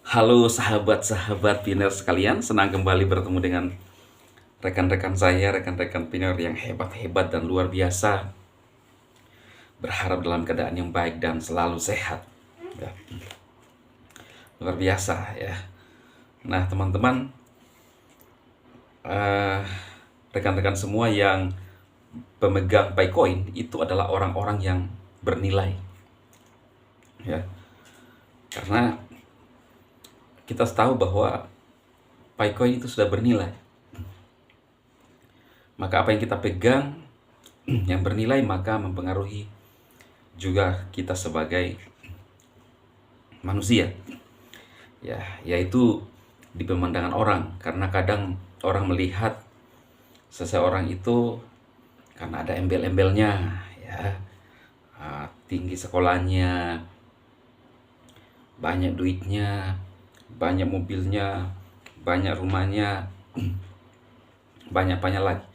Halo sahabat-sahabat pioner sekalian, senang kembali bertemu dengan rekan-rekan saya, rekan-rekan pioner yang hebat-hebat dan luar biasa. Berharap dalam keadaan yang baik dan selalu sehat. Ya, luar biasa ya. Nah teman-teman, eh, rekan-rekan semua yang pemegang Bitcoin itu adalah orang-orang yang bernilai. Ya, karena kita tahu bahwa Bitcoin itu sudah bernilai. Maka apa yang kita pegang yang bernilai maka mempengaruhi juga kita sebagai manusia. Ya, yaitu di pemandangan orang, karena kadang orang melihat seseorang itu karena ada embel-embelnya, ya, tinggi sekolahnya, banyak duitnya, banyak mobilnya, banyak rumahnya, banyak lagi,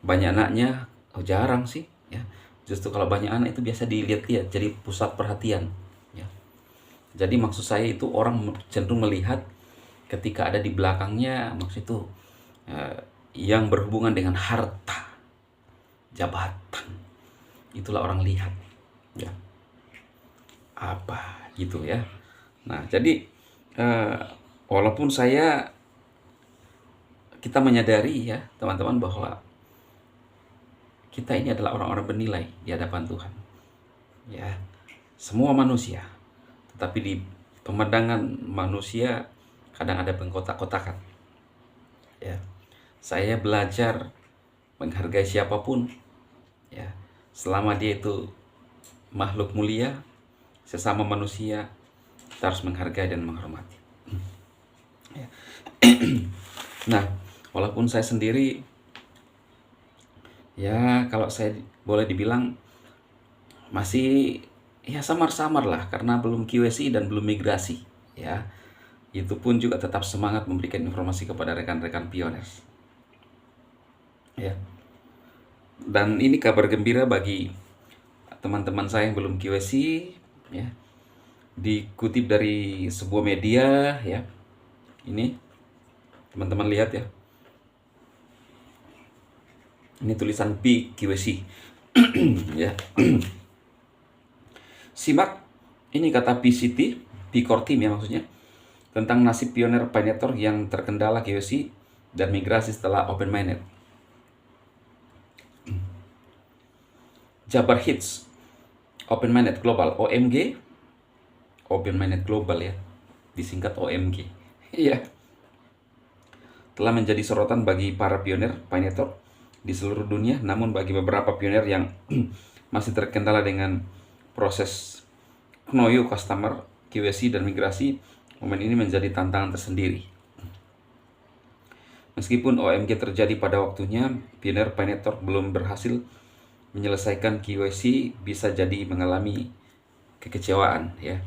banyak anaknya. Oh, jarang sih, ya. Justru kalau banyak anak itu biasa dilihat-lihat, jadi pusat perhatian. Ya. Jadi maksud saya itu orang cenderung melihat ketika ada di belakangnya, maksud itu eh, yang berhubungan dengan harta, jabatan, itulah orang lihat, ya, apa gitu ya. Nah jadi eh, walaupun kita menyadari ya teman-teman bahwa kita ini adalah orang-orang bernilai di hadapan Tuhan, ya, semua manusia, tetapi di pemandangan manusia kadang ada pengkotak-kotakan, ya. Saya belajar menghargai siapapun, ya, selama dia itu makhluk mulia, sesama manusia, kita harus menghargai dan menghormati. Ya. Nah, walaupun saya sendiri, ya kalau saya boleh dibilang masih ya samar-samar lah, karena belum QSI dan belum migrasi, ya. Itu pun juga tetap semangat memberikan informasi kepada rekan-rekan pioners, ya. Dan ini kabar gembira bagi teman-teman saya yang belum QSI, ya. Dikutip dari sebuah media, ya. Ini teman-teman lihat ya. Ini tulisan PQSI. Ya. Simak ini kata PCT, P-Core Team ya maksudnya, tentang nasib pioner Pioneer yang terkendala QSI dan migrasi setelah open mainnet. Jabar Hits Open Mainnet Global, OMG, Open Mainnet Global ya, disingkat OMG. Iya. Telah menjadi sorotan bagi para pioner Pioneer di seluruh dunia, namun bagi beberapa pioner yang masih terkendala dengan proses know your customer, QSI dan migrasi, momen ini menjadi tantangan tersendiri. Meskipun OMG terjadi pada waktunya, pioner Pioneer belum berhasil menyelesaikan QSI, bisa jadi mengalami kekecewaan ya.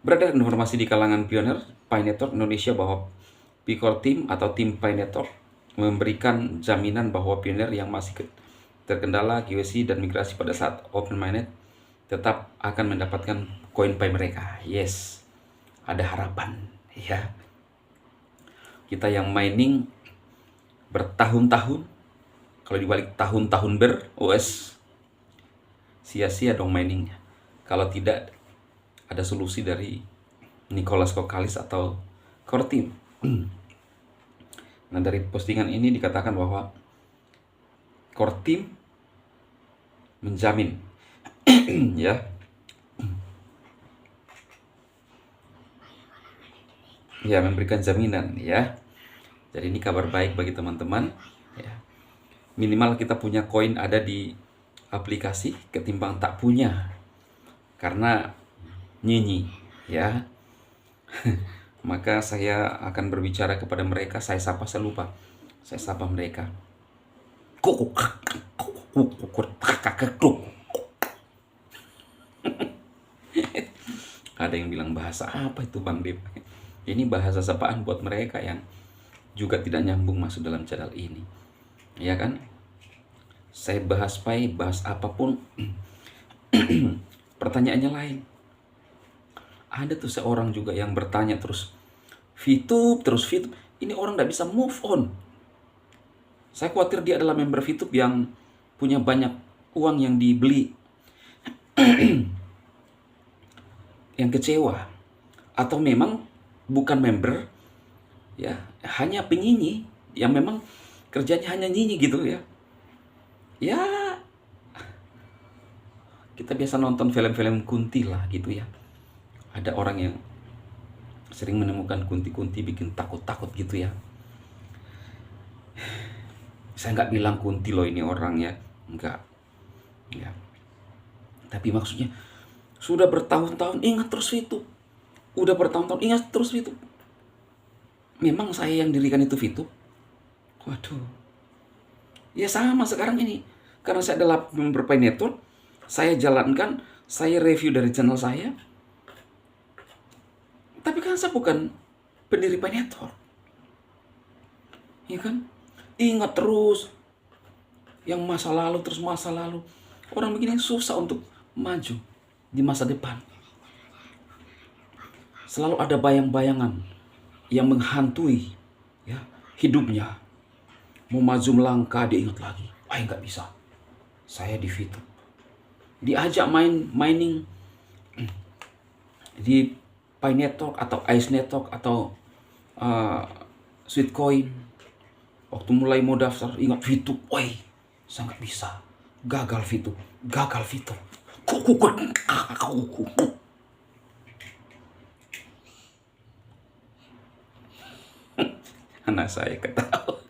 Beredar informasi di kalangan pioner Pioneer Indonesia bahwa P-Core Team atau tim Pioneer memberikan jaminan bahwa pioner yang masih terkendala QSI dan migrasi pada saat open mainnet tetap akan mendapatkan koin Pi mereka. Yes, ada harapan ya. Kita yang mining bertahun-tahun, kalau dibalik tahun-tahun OS, sia-sia dong miningnya kalau tidak ada solusi dari Nicholas Kokalis atau Core Team. Nah, dari postingan ini dikatakan bahwa Core Team menjamin ya, memberikan jaminan ya. Jadi ini kabar baik bagi teman-teman ya. Minimal kita punya koin ada di aplikasi ketimbang tak punya karena nyinyi ya. Maka saya akan berbicara kepada mereka. Saya sapa, saya lupa. Saya sapa mereka. Ada yang bilang bahasa apa itu Bang Dip? Ini bahasa sapaan buat mereka yang juga tidak nyambung masuk dalam channel ini. Ya kan? Saya bahas Pi, bahas apapun pertanyaannya lain. Ada tuh seorang juga yang bertanya terus, VTube terus VTube. Ini orang nggak bisa move on. Saya khawatir dia adalah member VTube yang punya banyak uang yang dibeli, yang kecewa, atau memang bukan member, ya hanya penyinyi yang memang kerjanya hanya nyinyi gitu ya. Ya, kita biasa nonton film-film kunti lah gitu ya. Ada orang yang sering menemukan kunti-kunti bikin takut-takut gitu ya. Saya nggak bilang kunti loh ini orang ya, enggak. Ya. Tapi maksudnya sudah bertahun-tahun ingat terus itu. Udah bertahun-tahun ingat terus itu. Memang saya yang dirikan itu VTube? Waduh. Ya sama sekarang ini. Karena saya adalah member Pi Network, saya jalankan, saya review dari channel saya. Tapi kan saya bukan pendiri Pi Network. Ya kan? Ingat terus yang masa lalu terus masa lalu. Orang begini susah untuk maju di masa depan. Selalu ada bayang-bayangan yang menghantui ya hidupnya. Mau maju melangkah dia ingat lagi. Wah, nggak bisa. Saya di VTube. Diajak mining di Pi Network atau Ice Network atau Sweetcoin. Waktu mulai mau daftar ingat VTube. Woi, saya nggak bisa. Gagal VTube. Gagal VTube. Anak saya ketawa.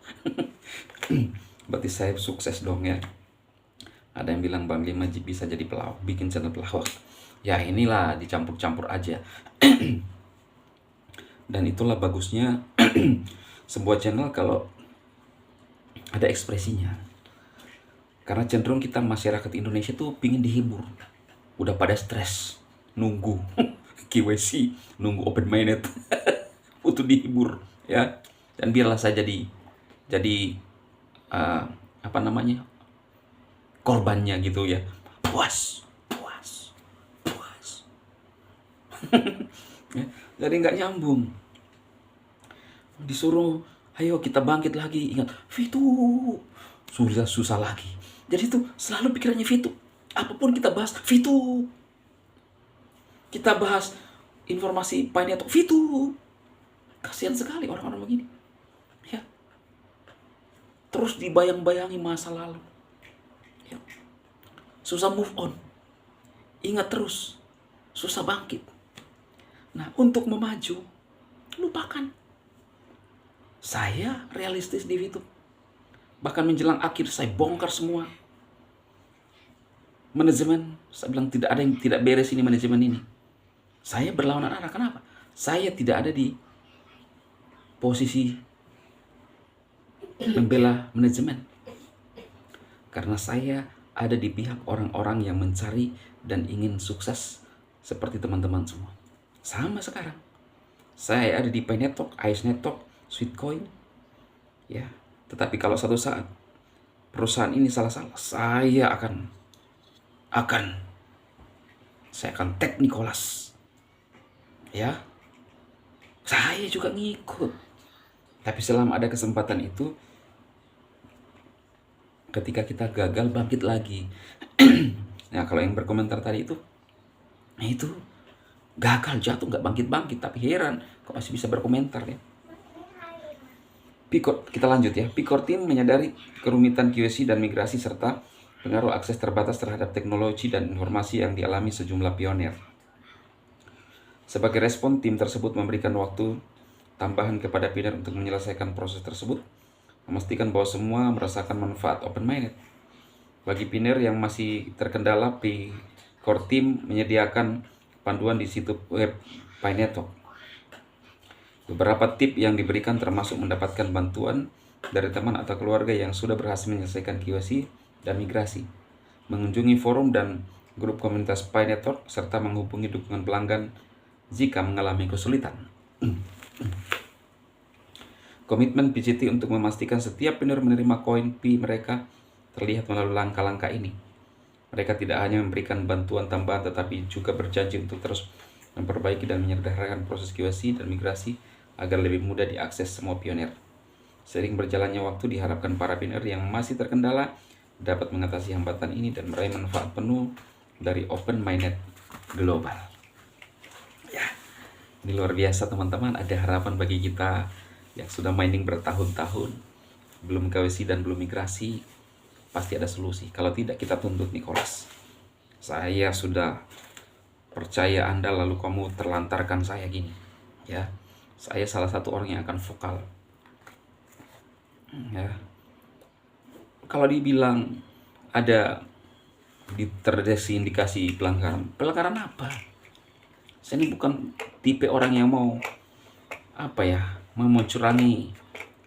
Berarti saya sukses dong ya. Ada yang bilang Bang Lima bisa jadi pelawak, bikin channel pelawak. Ya inilah dicampur-campur aja. Dan itulah bagusnya sebuah channel kalau ada ekspresinya. Karena cenderung kita masyarakat Indonesia tuh pingin dihibur. Udah pada stres, nunggu KYC, nunggu open minded. Butuh dihibur ya. Dan biarlah saya jadi korbannya gitu ya. Puas. Ya, jadi nggak nyambung. Disuruh ayo kita bangkit lagi, ingat VTube, susah lagi. Jadi itu selalu pikirannya VTube. Apapun kita bahas VTube. Kita bahas informasi Pi Network VTube. Kasihan sekali orang-orang begini. Ya. Terus dibayang-bayangi masa lalu. Ya. Susah move on. Ingat terus. Susah bangkit. Nah, untuk memaju, lupakan. Saya realistis di VTube. Bahkan menjelang akhir saya bongkar semua. Manajemen, saya bilang tidak ada yang tidak beres ini manajemen ini. Saya berlawanan arah. Kenapa? Saya tidak ada di posisi membela manajemen. Karena saya ada di pihak orang-orang yang mencari dan ingin sukses seperti teman-teman semua. Sama sekarang. Saya ada di Pi Network, Ice Network, Sweetcoin, ya. Tetapi kalau satu saat perusahaan ini salah-salah, saya akan take Nicholas, ya. Saya juga ngikut. Tapi selama ada kesempatan itu, ketika kita gagal bangkit lagi. Nah, kalau yang berkomentar tadi itu gagal jatuh nggak bangkit-bangkit, tapi heran kok masih bisa berkomentar ya. Kita lanjut ya. Picor Team menyadari kerumitan QC dan migrasi serta pengaruh akses terbatas terhadap teknologi dan informasi yang dialami sejumlah pionir. Sebagai respon, tim tersebut memberikan waktu tambahan kepada pionir untuk menyelesaikan proses tersebut, memastikan bahwa semua merasakan manfaat open-minded. Bagi pionir yang masih terkendala, Picor Team menyediakan panduan di situs web Pi Network. Beberapa tip yang diberikan termasuk mendapatkan bantuan dari teman atau keluarga yang sudah berhasil menyelesaikan KYC dan migrasi, mengunjungi forum dan grup komunitas Pi Network, serta menghubungi dukungan pelanggan jika mengalami kesulitan. Komitmen PCT untuk memastikan setiap pionir menerima koin Pi mereka terlihat melalui langkah-langkah ini. Mereka tidak hanya memberikan bantuan tambahan, tetapi juga berjanji untuk terus memperbaiki dan menyederhanakan proses KYC dan migrasi agar lebih mudah diakses semua pionir. Seiring berjalannya waktu, diharapkan para pionir yang masih terkendala dapat mengatasi hambatan ini dan meraih manfaat penuh dari Open Mainnet Global. Ya, ini luar biasa teman-teman. Ada harapan bagi kita yang sudah mining bertahun-tahun, belum KYC dan belum migrasi. Pasti ada solusi. Kalau tidak, kita tuntut Nicholas. Saya sudah percaya Anda, lalu kamu terlantarkan saya gini. Ya, saya salah satu orang yang akan vokal. Ya, kalau dibilang ada terdeteksi indikasi pelanggaran, pelanggaran apa? Saya ini bukan tipe orang yang mau mau mencurangi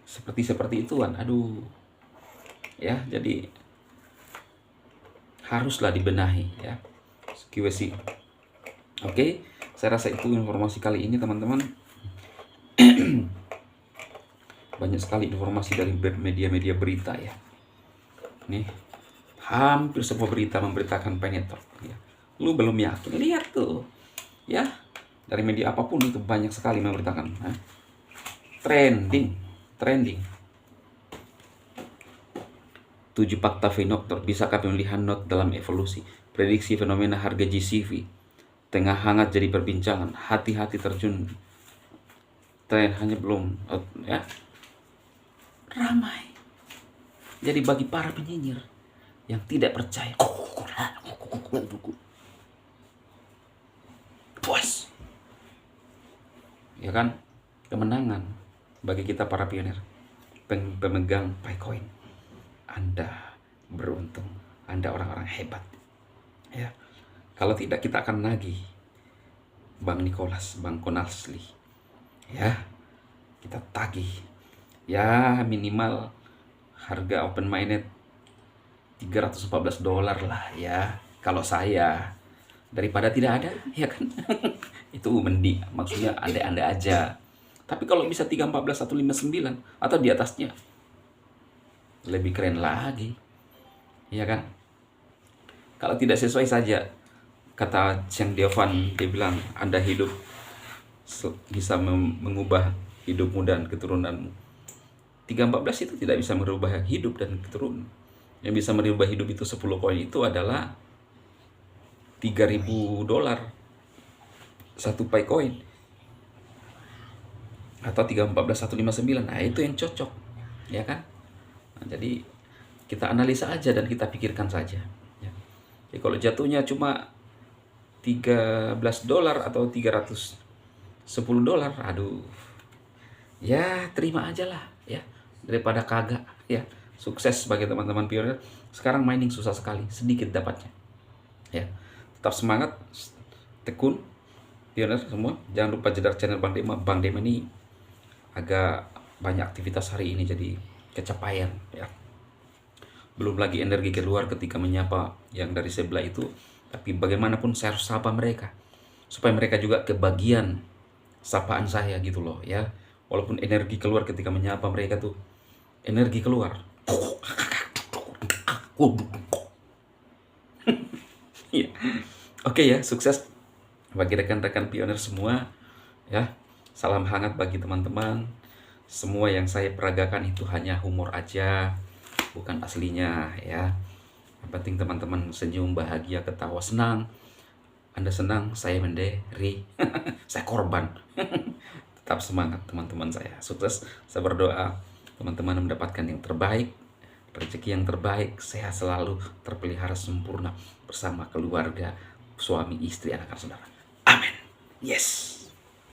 seperti ituan. Aduh. Ya, jadi haruslah dibenahi ya QC. Oke, saya rasa itu informasi kali ini teman-teman. Banyak sekali informasi dari media-media berita ya. Nih, hampir semua berita memberitakan Painetor ya. Lu belum yakin, lihat tuh ya, dari media apapun itu banyak sekali memberitakan ya. Trending 7 fakta Finoctor. Bisakah pemilihan NOT dalam evolusi? Prediksi fenomena harga GCV tengah hangat jadi perbincangan. Hati-hati terjun tren hanya belum ya ramai. Jadi bagi para penyinyir yang tidak percaya, puas ya kan, kemenangan bagi kita para pionir pemegang Picoin. Anda beruntung, Anda orang-orang hebat ya. Kalau tidak, kita akan nagih Bang Nicholas, Bang Konalsli ya. Kita tagih ya, minimal harga Open Mainnet $314 lah ya. Kalau saya, daripada tidak ada ya kan. Itu mending, maksudnya andai-andai aja. Tapi kalau bisa 314 atau 59 atau di atasnya, lebih keren lagi, ya kan? Kalau tidak sesuai saja, kata Cheng Diovan, dia bilang Anda hidup bisa mengubah hidupmu dan keturunanmu. 314 itu tidak bisa merubah hidup dan keturunan. Yang bisa merubah hidup itu 10 koin itu adalah $3.000 satu Picoin atau 314.159. Nah, itu yang cocok, ya kan? Nah, jadi kita analisa aja dan kita pikirkan saja ya. Jadi kalau jatuhnya cuma $13 atau $310, aduh ya terima aja lah ya, daripada kagak ya. Sukses bagi teman-teman pionir. Sekarang mining susah sekali, sedikit dapatnya ya. Tetap semangat, tekun pionir semua. Jangan lupa jedar channel Bang Dema. Bang Dema ini agak banyak aktivitas hari ini, jadi kecapaian ya. Belum lagi energi keluar ketika menyapa yang dari sebelah itu. Tapi bagaimanapun saya harus sapa mereka, supaya mereka juga kebagian sapaan saya gitu loh ya. Walaupun energi keluar ketika menyapa mereka tuh, energi keluar ya. Oke ya, sukses bagi rekan-rekan pionir semua ya. Salam hangat bagi teman-teman. Semua yang saya peragakan itu hanya humor aja, bukan aslinya ya. Yang penting teman-teman senyum, bahagia, ketawa, senang. Anda senang, saya menderi. Saya korban. Tetap semangat teman-teman saya. Sukses. Saya berdoa teman-teman mendapatkan yang terbaik, rezeki yang terbaik, sehat selalu, terpelihara sempurna bersama keluarga, suami, istri, anak, saudara. Amin. Yes.